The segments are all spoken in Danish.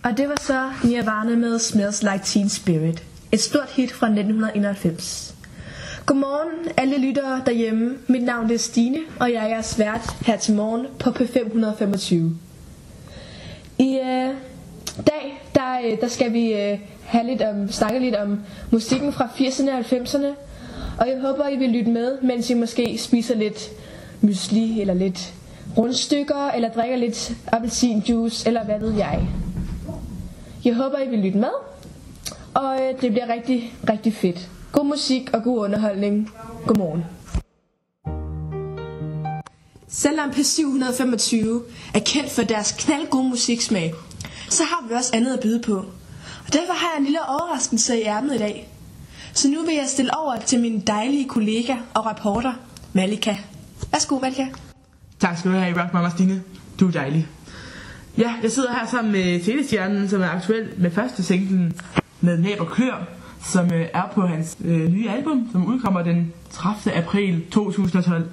Og det var så Nirvana med Smells Like Teen Spirit. Et stort hit fra 1991. Godmorgen alle lyttere derhjemme. Mit navn er Stine, og jeg er jeres vært her til morgen på P525. I dag der skal vi snakke lidt om musikken fra 80'erne og 90'erne. Og jeg håber, I vil lytte med, mens I måske spiser lidt mysli, eller lidt rundstykker, eller drikker lidt appelsinjuice, eller hvad ved jeg. Jeg håber, I vil lytte med, og det bliver rigtig, rigtig fedt. God musik og god underholdning. Godmorgen. Selvom P725 er kendt for deres knaldgode musiksmag, så har vi også andet at byde på. Og derfor har jeg en lille overraskelse i ærmet i dag. Så nu vil jeg stille over til min dejlige kollega og reporter, Malika. Værsgo, Malika. Tak skal du have, Mama Stine. Du er dejlig. Ja, jeg sidder her sammen med Telestjernen, som er aktuel med første singlen med Næb og Klør, som er på hans nye album, som udkommer den 30. april 2012.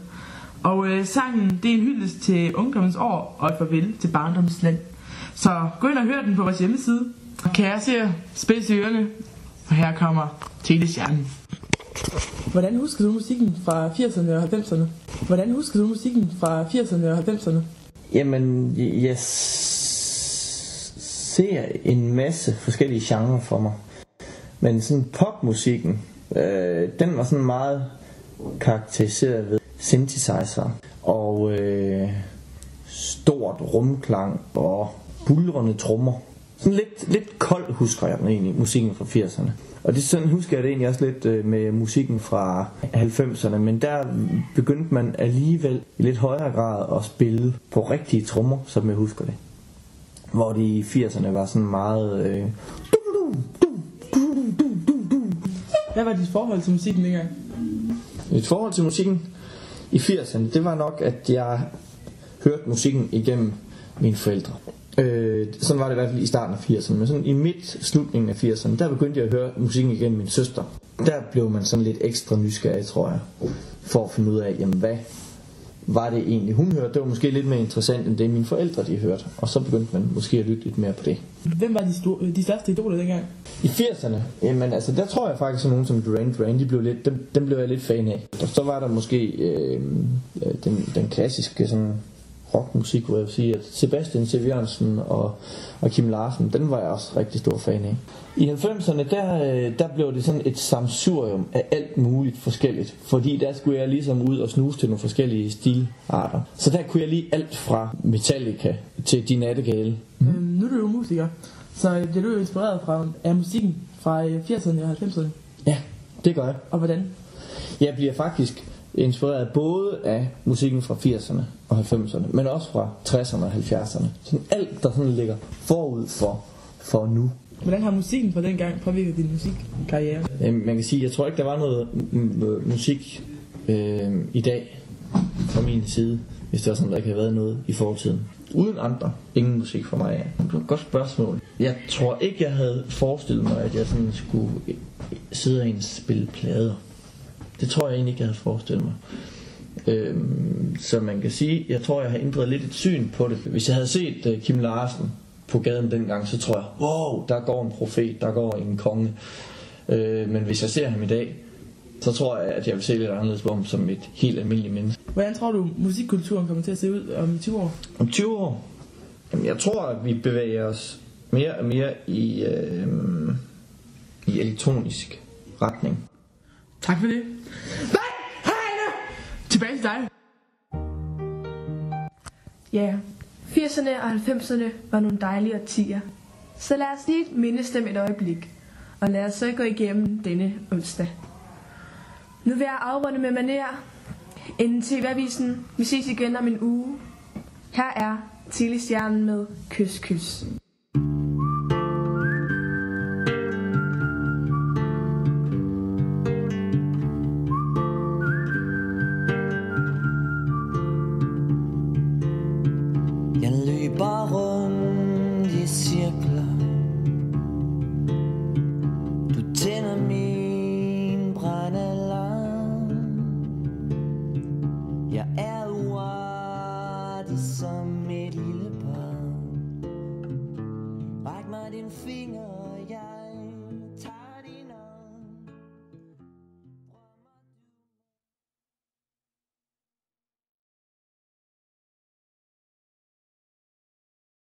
Og sangen, det er en hyldest til ungdommens år og et farvel til barndommens land. Så gå ind og hør den på vores hjemmeside. Og kære seere, spids i ørerne, for her kommer Telestjernen. Hvordan husker du musikken fra 80'erne og 90'erne? Hvordan husker du musikken fra 80'erne og 90'erne? Jamen, jeg ser en masse forskellige genrer for mig. Men sådan popmusikken, den var sådan meget karakteriseret ved synthesizer og stort rumklang og buldrende trommer. Sådan lidt kold husker jeg den egentlig, musikken fra 80'erne. Og det sådan husker jeg det egentlig også lidt med musikken fra 90'erne, men der begyndte man alligevel i lidt højere grad at spille på rigtige trommer, som jeg husker det. Hvor de i 80'erne var sådan meget Hvad var dit forhold til musikken dengang? Mit forhold til musikken i 80'erne, det var nok, at jeg hørte musikken igennem mine forældre. Sådan var det i hvert fald i starten af 80'erne. Men sådan i slutningen af 80'erne, der begyndte jeg at høre musikken igennem min søster. Der blev man sådan lidt ekstra nysgerrig, tror jeg, for at finde ud af, jamen hvad var det egentlig hun hørte. Det var måske lidt mere interessant end det mine forældre de hørte. Og så begyndte man måske at lytte lidt mere på det. Hvem var de største idoler dengang? I 80'erne, jamen altså der tror jeg faktisk at nogen som Duran Duran, dem blev jeg lidt fan af. Og så var der måske den klassiske sådan rockmusik, hvor jeg vil sige, at Sebastian Jørgensen og Kim Larsen, den var jeg også rigtig stor fan af. I 90'erne, der blev det sådan et sammensurium af alt muligt forskelligt, fordi der skulle jeg ligesom ud og snuse til nogle forskellige stilarter. Så der kunne jeg lide alt fra Metallica til De Nattegale. Nu er du jo musiker, så bliver du jo inspireret af musikken fra 80'erne og 90'erne? Ja, det gør jeg. Og hvordan? Jeg bliver faktisk inspireret både af musikken fra 80'erne og 90'erne, men også fra 60'erne og 70'erne. Sådan alt, der sådan ligger forud for nu. Hvordan har musikken fra dengang påvirket din musikkarriere? Man kan sige, jeg tror ikke, der var noget musik i dag fra min side, hvis det var sådan, der ikke havde været noget i fortiden. Uden andre, ingen musik for mig. Det var et godt spørgsmål. Jeg tror ikke, jeg havde forestillet mig, at jeg sådan skulle sidde og spille plader. Det tror jeg egentlig ikke, jeg havde forestillet mig. Så man kan sige, jeg tror, jeg har ændret lidt et syn på det. Hvis jeg havde set Kim Larsen på gaden dengang, så tror jeg, wow, der går en profet, der går en konge. Men hvis jeg ser ham i dag, så tror jeg, at jeg vil se lidt anderledes på ham som et helt almindeligt menneske. Hvordan tror du, musikkulturen kommer til at se ud om 20 år? Om 20 år? Jamen, jeg tror, at vi bevæger os mere og mere i elektronisk retning. Tak for det. Nej, Heine! Tilbage til dig. Ja, 80'erne og 90'erne var nogle dejlige årtier. Så lad os lige mindes dem et øjeblik. Og lad os så gå igennem denne onsdag. Nu vil jeg afrunde med manér inden TV-avisen. Vi ses igen om en uge. Her er Telestjernen med Kys Kys. Jeg løber rundt i cirkler. Du tænder min brændalarm. Jeg er uartig som et lille